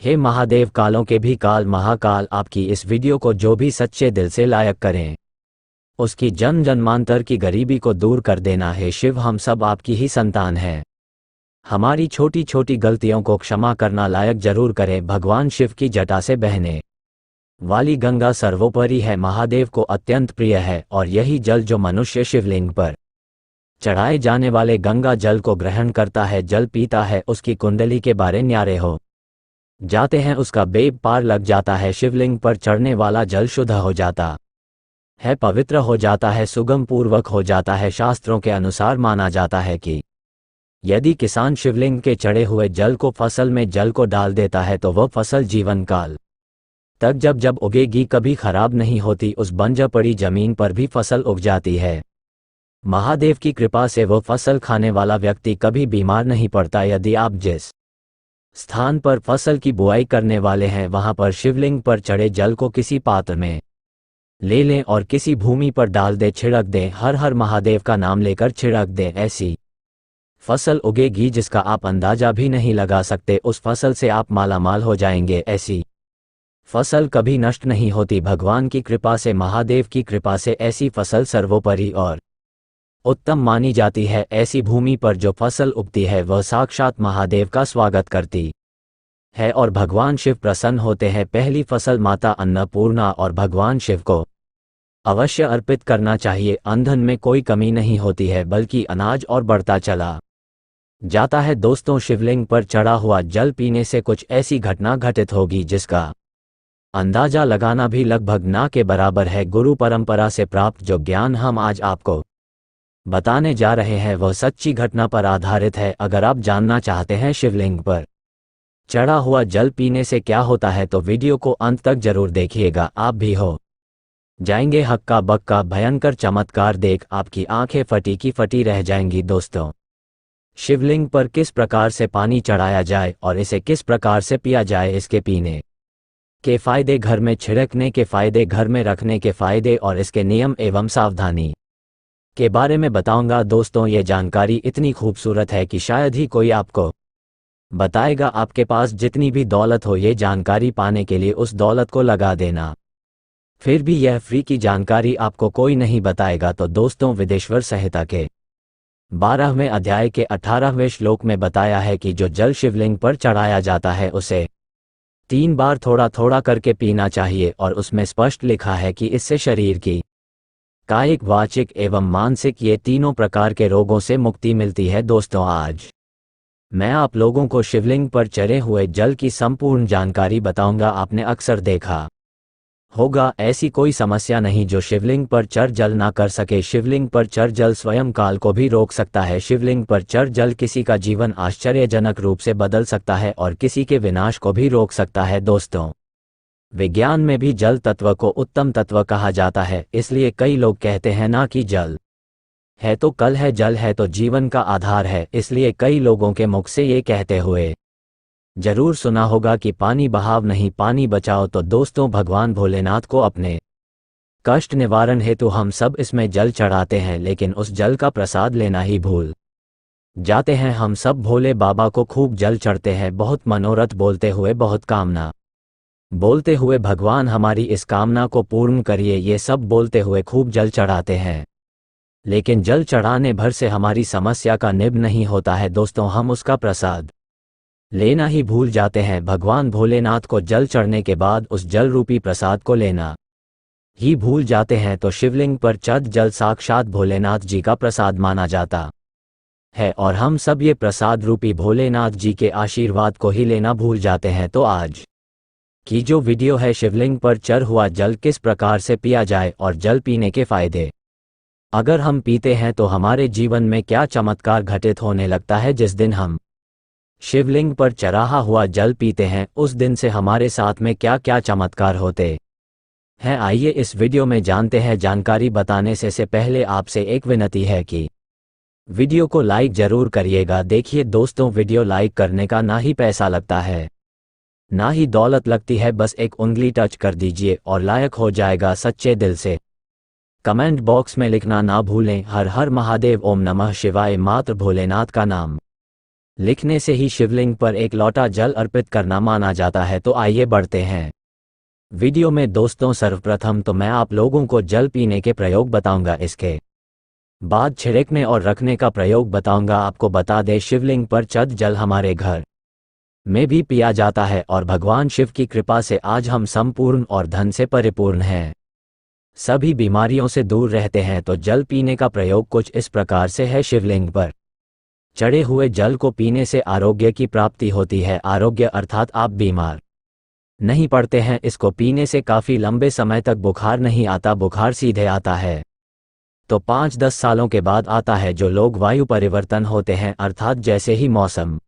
हे महादेव, कालों के भी काल महाकाल, आपकी इस वीडियो को जो भी सच्चे दिल से लायक करें उसकी जन्म जन्मांतर की गरीबी को दूर कर देना। हे शिव, हम सब आपकी ही संतान हैं, हमारी छोटी छोटी गलतियों को क्षमा करना लायक जरूर करें। भगवान शिव की जटा से बहने वाली गंगा सर्वोपरि है, महादेव को अत्यंत प्रिय है, और यही जल जो मनुष्य शिवलिंग पर चढ़ाए जाने वाले गंगा जल को ग्रहण करता है, जल पीता है, उसकी कुंडली के बारे न्यारे हो जाते हैं, उसका बेब पार लग जाता है। शिवलिंग पर चढ़ने वाला जल शुद्ध हो जाता है, पवित्र हो जाता है, सुगम पूर्वक हो जाता है। शास्त्रों के अनुसार माना जाता है कि यदि किसान शिवलिंग के चढ़े हुए जल को फसल में जल को डाल देता है तो वह फसल जीवन काल तक जब जब उगेगी कभी खराब नहीं होती, उस बंजर पड़ी जमीन पर भी फसल उग जाती है। महादेव की कृपा से वह फसल खाने वाला व्यक्ति कभी बीमार नहीं पड़ता। यदि आप जिस स्थान पर फसल की बुआई करने वाले हैं वहां पर शिवलिंग पर चढ़े जल को किसी पात्र में ले लें और किसी भूमि पर डाल दे, छिड़क दें, हर हर महादेव का नाम लेकर छिड़क दें, ऐसी फसल उगेगी जिसका आप अंदाजा भी नहीं लगा सकते। उस फसल से आप मालामाल हो जाएंगे, ऐसी फसल कभी नष्ट नहीं होती। भगवान की कृपा से, महादेव की कृपा से ऐसी फसल सर्वोपरि और उत्तम मानी जाती है। ऐसी भूमि पर जो फसल उगती है वह साक्षात महादेव का स्वागत करती है और भगवान शिव प्रसन्न होते हैं। पहली फसल माता अन्नपूर्णा और भगवान शिव को अवश्य अर्पित करना चाहिए। ईंधन में कोई कमी नहीं होती है, बल्कि अनाज और बढ़ता चला जाता है। दोस्तों, शिवलिंग पर चढ़ा हुआ जल पीने से कुछ ऐसी घटना घटित होगी जिसका अंदाजा लगाना भी लगभग ना के बराबर है। गुरु परंपरा से प्राप्त जो ज्ञान हम आज आपको बताने जा रहे हैं वह सच्ची घटना पर आधारित है। अगर आप जानना चाहते हैं शिवलिंग पर चढ़ा हुआ जल पीने से क्या होता है तो वीडियो को अंत तक जरूर देखिएगा, आप भी हो जाएंगे हक्का बक्का। भयंकर चमत्कार देख आपकी आंखें फटी की फटी रह जाएंगी। दोस्तों, शिवलिंग पर किस प्रकार से पानी चढ़ाया जाए और इसे किस प्रकार से पिया जाए, इसके पीने के फायदे, घर में छिड़कने के फायदे, घर में रखने के फायदे और इसके नियम एवं सावधानी के बारे में बताऊंगा। दोस्तों, ये जानकारी इतनी खूबसूरत है कि शायद ही कोई आपको बताएगा। आपके पास जितनी भी दौलत हो, ये जानकारी पाने के लिए उस दौलत को लगा देना, फिर भी यह फ्री की जानकारी आपको कोई नहीं बताएगा। तो दोस्तों, विदेश्वर संहिता के 12वें अध्याय के 18वें श्लोक में बताया है कि जो जल शिवलिंग पर चढ़ाया जाता है उसे 3 बार थोड़ा थोड़ा करके पीना चाहिए, और उसमें स्पष्ट लिखा है कि इससे शरीर की कायिक, वाचिक एवं मानसिक ये तीनों प्रकार के रोगों से मुक्ति मिलती है। दोस्तों, आज मैं आप लोगों को शिवलिंग पर चढ़े हुए जल की संपूर्ण जानकारी बताऊंगा। आपने अक्सर देखा होगा ऐसी कोई समस्या नहीं जो शिवलिंग पर चढ़ जल ना कर सके। शिवलिंग पर चढ़ जल स्वयं काल को भी रोक सकता है। शिवलिंग पर चढ़ जल किसी का जीवन आश्चर्यजनक रूप से बदल सकता है और किसी के विनाश को भी रोक सकता है। दोस्तों, विज्ञान में भी जल तत्व को उत्तम तत्व कहा जाता है, इसलिए कई लोग कहते हैं ना कि जल है तो कल है, जल है तो जीवन का आधार है। इसलिए कई लोगों के मुख से ये कहते हुए जरूर सुना होगा कि पानी बहाव नहीं, पानी बचाओ। तो दोस्तों, भगवान भोलेनाथ को अपने कष्ट निवारण हेतु हम सब इसमें जल चढ़ाते हैं, लेकिन उस जल का प्रसाद लेना ही भूल जाते हैं। हम सब भोले बाबा को खूब जल चढ़ते हैं, बहुत मनोरथ बोलते हुए, बहुत कामना बोलते हुए, भगवान हमारी इस कामना को पूर्ण करिए, ये सब बोलते हुए खूब जल चढ़ाते हैं। लेकिन जल चढ़ाने भर से हमारी समस्या का निब नहीं होता है। दोस्तों, हम उसका प्रसाद लेना ही भूल जाते हैं। भगवान भोलेनाथ को जल चढ़ने के बाद उस जल रूपी प्रसाद को लेना ही भूल जाते हैं। तो शिवलिंग पर चढ़ जल साक्षात भोलेनाथ जी का प्रसाद माना जाता है और हम सब ये प्रसाद रूपी भोलेनाथ जी के आशीर्वाद को ही लेना भूल जाते हैं। तो आज की जो वीडियो है, शिवलिंग पर चढ़ हुआ जल किस प्रकार से पिया जाए और जल पीने के फायदे, अगर हम पीते हैं तो हमारे जीवन में क्या चमत्कार घटित होने लगता है। जिस दिन हम शिवलिंग पर चढ़ा हुआ जल पीते हैं उस दिन से हमारे साथ में क्या क्या चमत्कार होते हैं, आइए इस वीडियो में जानते हैं। जानकारी बताने से पहले आपसे एक विनती है कि वीडियो को लाइक जरूर करिएगा। देखिए दोस्तों, वीडियो लाइक करने का ना ही पैसा लगता है ना ही दौलत लगती है, बस एक उंगली टच कर दीजिए और लायक हो जाएगा सच्चे दिल से। कमेंट बॉक्स में लिखना ना भूलें, हर हर महादेव, ओम नमः शिवाय, मात्र भोलेनाथ का नाम लिखने से ही शिवलिंग पर एक लोटा जल अर्पित करना माना जाता है। तो आइए बढ़ते हैं वीडियो में दोस्तों। सर्वप्रथम तो मैं आप लोगों को जल पीने के प्रयोग बताऊंगा, इसके बाद छिड़कने और रखने का प्रयोग बताऊंगा। आपको बता दें, शिवलिंग पर चढ़ जल हमारे घर में भी पिया जाता है और भगवान शिव की कृपा से आज हम संपूर्ण और धन से परिपूर्ण हैं, सभी बीमारियों से दूर रहते हैं। तो जल पीने का प्रयोग कुछ इस प्रकार से है। शिवलिंग पर चढ़े हुए जल को पीने से आरोग्य की प्राप्ति होती है। आरोग्य अर्थात आप बीमार नहीं पड़ते हैं। इसको पीने से काफ़ी लंबे समय तक बुखार नहीं आता, बुखार सीधे आता है तो 5-10 सालों के बाद आता है। जो लोग वायु परिवर्तन होते हैं, अर्थात जैसे ही मौसम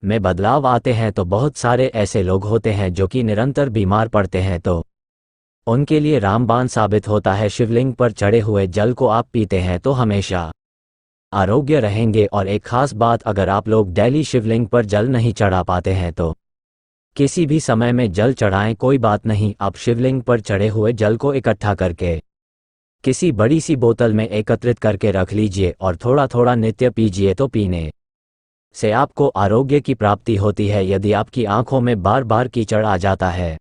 में बदलाव आते हैं, तो बहुत सारे ऐसे लोग होते हैं जो कि निरंतर बीमार पड़ते हैं, तो उनके लिए रामबाण साबित होता है। शिवलिंग पर चढ़े हुए जल को आप पीते हैं तो हमेशा आरोग्य रहेंगे। और एक खास बात, अगर आप लोग डेली शिवलिंग पर जल नहीं चढ़ा पाते हैं तो किसी भी समय में जल चढ़ाएं, कोई बात नहीं। आप शिवलिंग पर चढ़े हुए जल को इकट्ठा करके किसी बड़ी सी बोतल में एकत्रित करके रख लीजिए और थोड़ा थोड़ा नित्य पीजिए। तो पीने से आपको आरोग्य की प्राप्ति होती है। यदि आपकी आंखों में बार बार कीचड़ आ जाता है,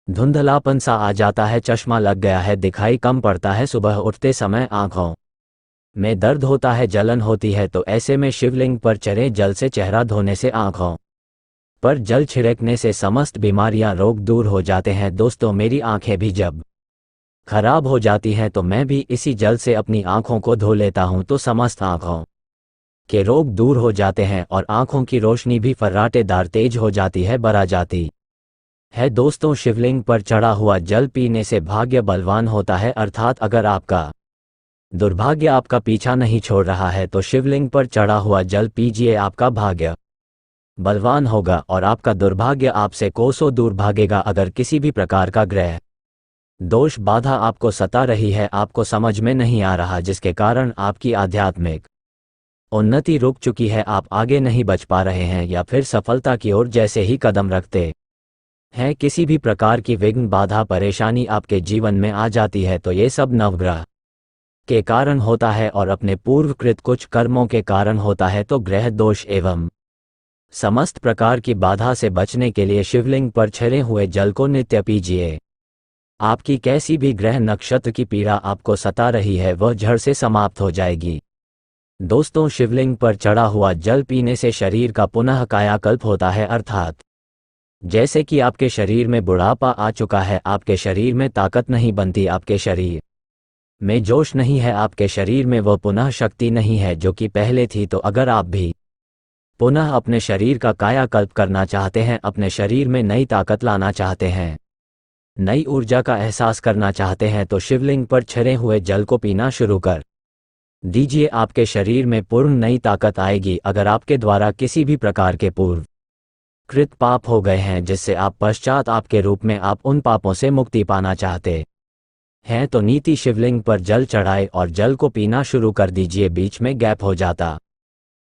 धुंधलापन सा आ जाता है, चश्मा लग गया है, दिखाई कम पड़ता है, सुबह उठते समय आंखों में दर्द होता है, जलन होती है, तो ऐसे में शिवलिंग पर चढ़े जल से चेहरा धोने से, आंखों पर जल छिड़कने से समस्त बीमारियां, रोग दूर हो जाते हैं। दोस्तों, मेरी आंखें भी जब खराब हो जाती हैं तो मैं भी इसी जल से अपनी आंखों को धो लेता हूं, तो समस्त आंखों के रोग दूर हो जाते हैं और आंखों की रोशनी भी फर्राटेदार तेज हो जाती है, बढ़ा जाती है। दोस्तों, शिवलिंग पर चढ़ा हुआ जल पीने से भाग्य बलवान होता है। अर्थात अगर आपका दुर्भाग्य आपका पीछा नहीं छोड़ रहा है तो शिवलिंग पर चढ़ा हुआ जल पीजिए, आपका भाग्य बलवान होगा और आपका दुर्भाग्य आपसे कोसों दूर भागेगा। अगर किसी भी प्रकार का ग्रह दोष बाधा आपको सता रही है, आपको समझ में नहीं आ रहा, जिसके कारण आपकी आध्यात्मिक उन्नति रुक चुकी है, आप आगे नहीं बढ़ पा रहे हैं, या फिर सफलता की ओर जैसे ही कदम रखते हैं किसी भी प्रकार की विघ्न, बाधा, परेशानी आपके जीवन में आ जाती है, तो ये सब नवग्रह के कारण होता है और अपने पूर्वकृत कुछ कर्मों के कारण होता है। तो ग्रह दोष एवं समस्त प्रकार की बाधा से बचने के लिए शिवलिंग पर चढ़े हुए जल को नित्य पीजिए। आपकी कैसी भी ग्रह नक्षत्र की पीड़ा आपको सता रही है, वह जड़ से समाप्त हो जाएगी। दोस्तों, शिवलिंग पर चढ़ा हुआ जल पीने से शरीर का पुनः कायाकल्प होता है। अर्थात जैसे कि आपके शरीर में बुढ़ापा आ चुका है, आपके शरीर में ताकत नहीं बनती, आपके शरीर में जोश नहीं है, आपके शरीर में वह पुनः शक्ति नहीं है जो कि पहले थी, तो अगर आप भी पुनः अपने शरीर का कायाकल्प करना चाहते हैं, अपने शरीर में नई ताकत लाना चाहते हैं, नई ऊर्जा का एहसास करना चाहते हैं, तो शिवलिंग पर चढ़े हुए जल को पीना शुरू कर दीजिए। आपके शरीर में पूर्ण नई ताकत आएगी। अगर आपके द्वारा किसी भी प्रकार के पूर्व कृत पाप हो गए हैं, जिससे आप पश्चात आपके रूप में आप उन पापों से मुक्ति पाना चाहते हैं, तो नीति शिवलिंग पर जल चढ़ाए और जल को पीना शुरू कर दीजिए। बीच में गैप हो जाता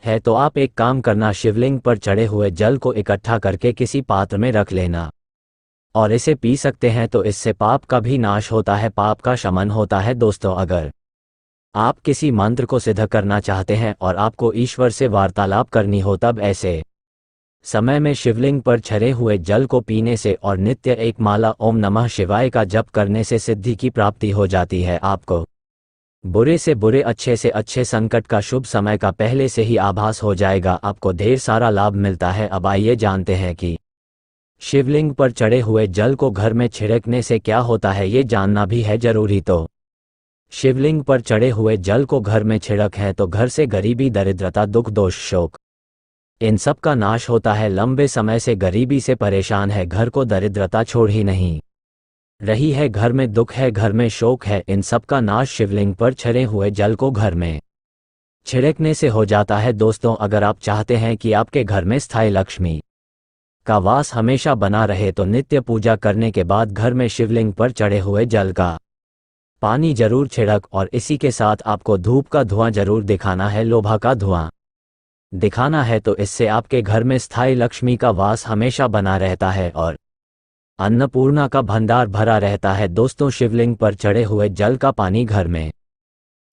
है तो आप एक काम करना, शिवलिंग पर चढ़े हुए जल को इकट्ठा करके किसी पात्र में रख लेना और इसे पी सकते हैं, तो इससे पाप का भी नाश होता है, पाप का शमन होता है। दोस्तों, अगर आप किसी मंत्र को सिद्ध करना चाहते हैं और आपको ईश्वर से वार्तालाप करनी हो, तब ऐसे समय में शिवलिंग पर चढ़े हुए जल को पीने से और नित्य एक माला ओम नमः शिवाय का जप करने से सिद्धि की प्राप्ति हो जाती है। आपको बुरे से बुरे, अच्छे से अच्छे संकट का शुभ समय का पहले से ही आभास हो जाएगा, आपको ढेर सारा लाभ मिलता है। अब आइए जानते हैं कि शिवलिंग पर चढ़े हुए जल को घर में छिड़कने से क्या होता है, ये जानना भी है जरूरी। तो शिवलिंग पर चढ़े हुए जल को घर में छिड़क है तो घर से गरीबी, दरिद्रता, दुख, दोष, शोक, इन सब का नाश होता है। लंबे समय से गरीबी से परेशान है, घर को दरिद्रता छोड़ ही नहीं रही है, घर में दुख है, घर में शोक है, इन सब का नाश शिवलिंग पर चढ़े हुए जल को घर में छिड़कने से हो जाता है। दोस्तों, अगर आप चाहते हैं कि आपके घर में स्थायी लक्ष्मी का वास हमेशा बना रहे, तो नित्य पूजा करने के बाद घर में शिवलिंग पर चढ़े हुए जल का पानी जरूर छिड़क और इसी के साथ आपको धूप का धुआं जरूर दिखाना है, लोभा का धुआं दिखाना है, तो इससे आपके घर में स्थायी लक्ष्मी का वास हमेशा बना रहता है और अन्नपूर्णा का भंडार भरा रहता है। दोस्तों, शिवलिंग पर चढ़े हुए जल का पानी घर में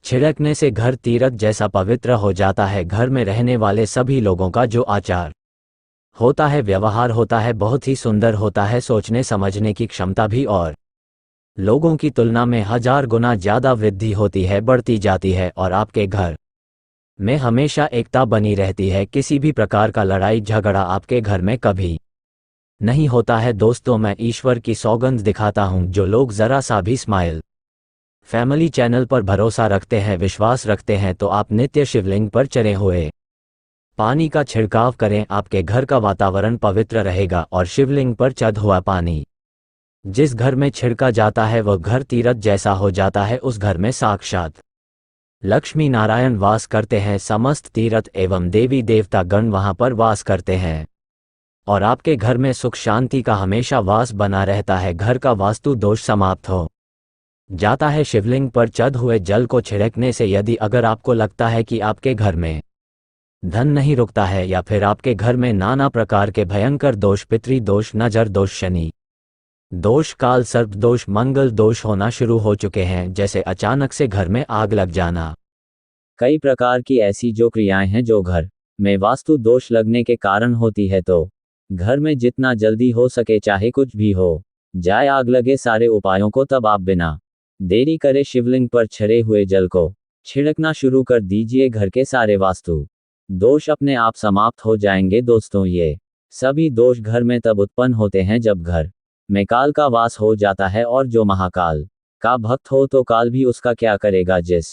छिड़कने से घर तीर्थ जैसा पवित्र हो जाता है। घर में रहने वाले सभी लोगों का जो आचार होता है, व्यवहार होता है, बहुत ही सुंदर होता है। सोचने समझने की क्षमता भी और लोगों की तुलना में 1000 गुना ज़्यादा वृद्धि होती है, बढ़ती जाती है। और आपके घर में हमेशा एकता बनी रहती है। किसी भी प्रकार का लड़ाई झगड़ा आपके घर में कभी नहीं होता है। दोस्तों, मैं ईश्वर की सौगंध दिखाता हूँ, जो लोग ज़रा सा भी स्माइल फैमिली चैनल पर भरोसा रखते हैं, विश्वास रखते हैं, तो आप नित्य शिवलिंग पर चढ़े हुए पानी का छिड़काव करें। आपके घर का वातावरण पवित्र रहेगा और शिवलिंग पर चढ़ा हुआ पानी जिस घर में छिड़का जाता है वह घर तीर्थ जैसा हो जाता है। उस घर में साक्षात लक्ष्मी नारायण वास करते हैं। समस्त तीर्थ एवं देवी देवता गण वहां पर वास करते हैं और आपके घर में सुख शांति का हमेशा वास बना रहता है। घर का वास्तु दोष समाप्त हो जाता है शिवलिंग पर चढ़े हुए जल को छिड़कने से। यदि अगर आपको लगता है कि आपके घर में धन नहीं रुकता है या फिर आपके घर में नाना प्रकार के भयंकर दोष, पितृ दोष, नजर दोष, शनि दोष, काल सर्प दोष, मंगल दोष होना शुरू हो चुके हैं, जैसे अचानक से घर में आग लग जाना, कई प्रकार की ऐसी जो क्रियाएं हैं जो घर में वास्तु दोष लगने के कारण होती है, तो घर में जितना जल्दी हो सके, चाहे कुछ भी हो जाए, आग लगे, सारे उपायों को तब आप बिना देरी करे शिवलिंग पर छरे हुए जल को छिड़कना शुरू कर दीजिए। घर के सारे वास्तु दोष अपने आप समाप्त हो जाएंगे। दोस्तों, ये सभी दोष घर में तब उत्पन्न होते हैं जब घर में काल का वास हो जाता है, और जो महाकाल का भक्त हो तो काल भी उसका क्या करेगा। जिस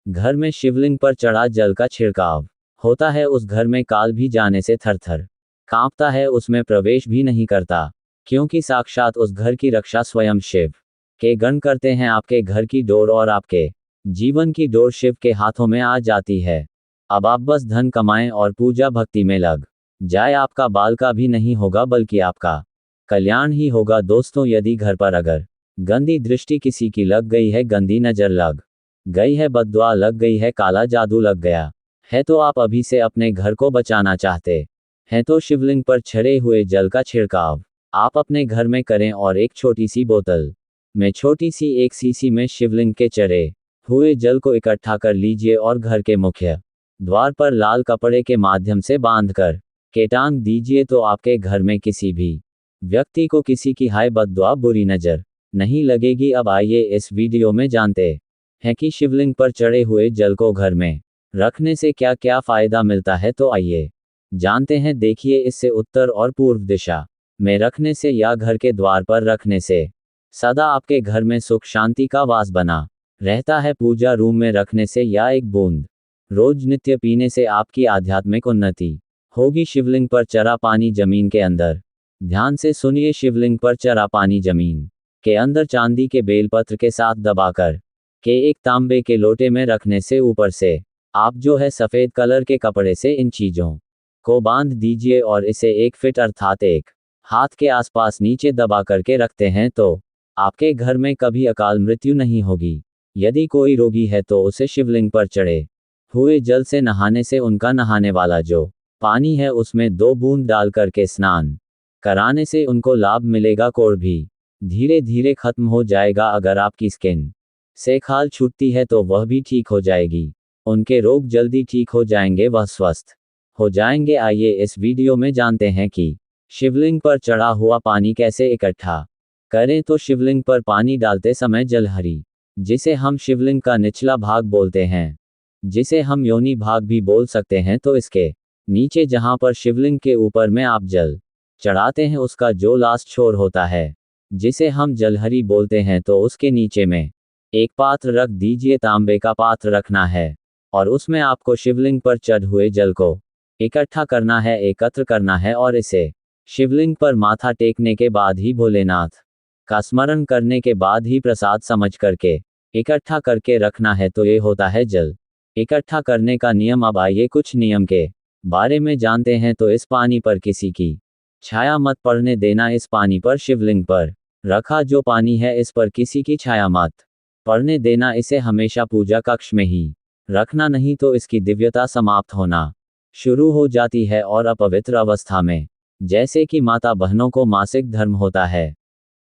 घर में शिवलिंग पर चढ़ा जल का छिड़काव होता है उस घर में काल भी जाने से थरथर कांपता है, उसमें प्रवेश भी नहीं करता, क्योंकि साक्षात उस घर की रक्षा स्वयं शिव के गण करते हैं। आपके घर की डोर और आपके जीवन की डोर शिव के हाथों में आ जाती है। अब आप बस धन कमाएं और पूजा भक्ति में लग जाए। आपका बाल का भी नहीं होगा, बल्कि आपका कल्याण ही होगा। दोस्तों, यदि घर पर अगर गंदी दृष्टि किसी की लग गई है, गंदी नजर लग गई है, बद्दुआ लग गई है, काला जादू लग गया है, तो आप अभी से अपने घर को बचाना चाहते हैं तो शिवलिंग पर छड़े हुए जल का छिड़काव आप अपने घर में करें और एक छोटी सी बोतल में छोटी सी 1 सीसी में शिवलिंग के चढ़े हुए जल को इकट्ठा कर लीजिए और घर के मुख्य द्वार पर लाल कपड़े के माध्यम से बांधकर के टांग दीजिए, तो आपके घर में किसी भी व्यक्ति को किसी की हाय बद्दुआ, बुरी नजर नहीं लगेगी। अब आइए इस वीडियो में जानते हैं कि शिवलिंग पर चढ़े हुए जल को घर में रखने से क्या क्या फायदा मिलता है। तो आइए जानते हैं। देखिए, इससे उत्तर और पूर्व दिशा में रखने से या घर के द्वार पर रखने से सदा आपके घर में सुख शांति का वास बना रहता है। पूजा रूम में रखने से या एक बूंद रोज नित्य पीने से आपकी आध्यात्मिक उन्नति होगी। शिवलिंग पर चढ़ा पानी जमीन के अंदर, ध्यान से सुनिए, शिवलिंग पर चढ़ा पानी जमीन के अंदर चांदी के बेलपत्र के साथ दबाकर के एक तांबे के लोटे में रखने से ऊपर से आप जो है सफेद कलर के कपड़े से इन चीजों को बांध दीजिए और इसे 1 फीट अर्थात 1 हाथ के आसपास नीचे दबा करके रखते हैं, तो आपके घर में कभी अकाल मृत्यु नहीं होगी। यदि कोई रोगी है तो उसे शिवलिंग पर चढ़े हुए जल से नहाने से उनका नहाने वाला जो पानी है उसमें 2 बूंद डाल करके स्नान कराने से उनको लाभ मिलेगा। कोढ़ भी धीरे धीरे खत्म हो जाएगा। अगर आपकी स्किन से खाल छूटती है तो वह भी ठीक हो जाएगी। उनके रोग जल्दी ठीक हो जाएंगे, वह स्वस्थ हो जाएंगे। आइए इस वीडियो में जानते हैं कि शिवलिंग पर चढ़ा हुआ पानी कैसे इकट्ठा करें। तो शिवलिंग पर पानी डालते समय जलहरी, जिसे हम शिवलिंग का निचला भाग बोलते हैं, जिसे हम योनि भाग भी बोल सकते हैं, तो इसके नीचे जहां पर शिवलिंग के ऊपर में आप जल चढ़ाते हैं उसका जो लास्ट छोर होता है, जिसे हम जलहरी बोलते हैं, तो उसके नीचे में एक पात्र रख दीजिए। तांबे का पात्र रखना है और उसमें आपको शिवलिंग पर चढ़े हुए जल को इकट्ठा करना है, एकत्र करना है, और इसे शिवलिंग पर माथा टेकने के बाद ही भोलेनाथ का स्मरण करने के बाद ही प्रसाद समझ करके इकट्ठा करके रखना है। तो ये होता है जल इकट्ठा करने का नियम। अब आइए कुछ नियम के बारे में जानते हैं। तो इस पानी पर किसी की छाया मत पड़ने देना। इस पानी पर शिवलिंग पर रखा जो पानी है इस पर किसी की छाया मत पड़ने देना। इसे हमेशा पूजा कक्ष में ही रखना, नहीं तो इसकी दिव्यता समाप्त होना शुरू हो जाती है और अपवित्र अवस्था में, जैसे कि माता बहनों को मासिक धर्म होता है,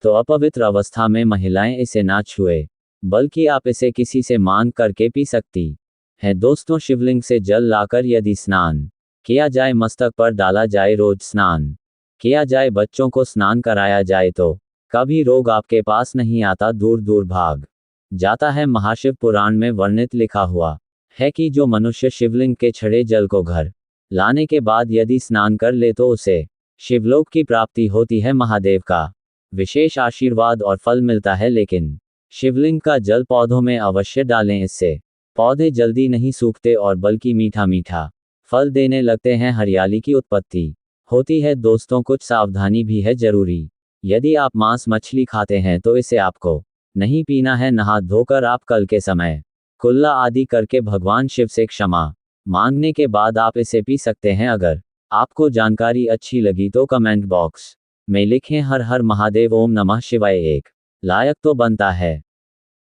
तो अपवित्र अवस्था में महिलाएं इसे ना छुए। बल्कि आप इसे किसी से मांग करके पी सकती है। दोस्तों, शिवलिंग से जल लाकर यदि स्नान किया जाए, मस्तक पर डाला जाए, रोज स्नान किया जाए, बच्चों को स्नान कराया जाए तो कभी रोग आपके पास नहीं आता, दूर दूर भाग जाता है। महाशिव पुराण में वर्णित लिखा हुआ है कि जो मनुष्य शिवलिंग के छड़े जल को घर लाने के बाद यदि स्नान कर ले तो उसे शिवलोक की प्राप्ति होती है। महादेव का विशेष आशीर्वाद और फल मिलता है। लेकिन शिवलिंग का जल पौधों में अवश्य डालें, इससे पौधे जल्दी नहीं सूखते और बल्कि मीठा मीठा फल देने लगते हैं, हरियाली की उत्पत्ति होती है। दोस्तों, कुछ सावधानी भी है जरूरी। यदि आप मांस मछली खाते हैं तो इसे आपको नहीं पीना है। नहा धोकर आप कल के समय कुल्ला आदि करके भगवान शिव से क्षमा मांगने के बाद आप इसे पी सकते हैं। अगर आपको जानकारी अच्छी लगी तो कमेंट बॉक्स में लिखें हर हर महादेव, ओम नमः शिवाय। एक लायक तो बनता है।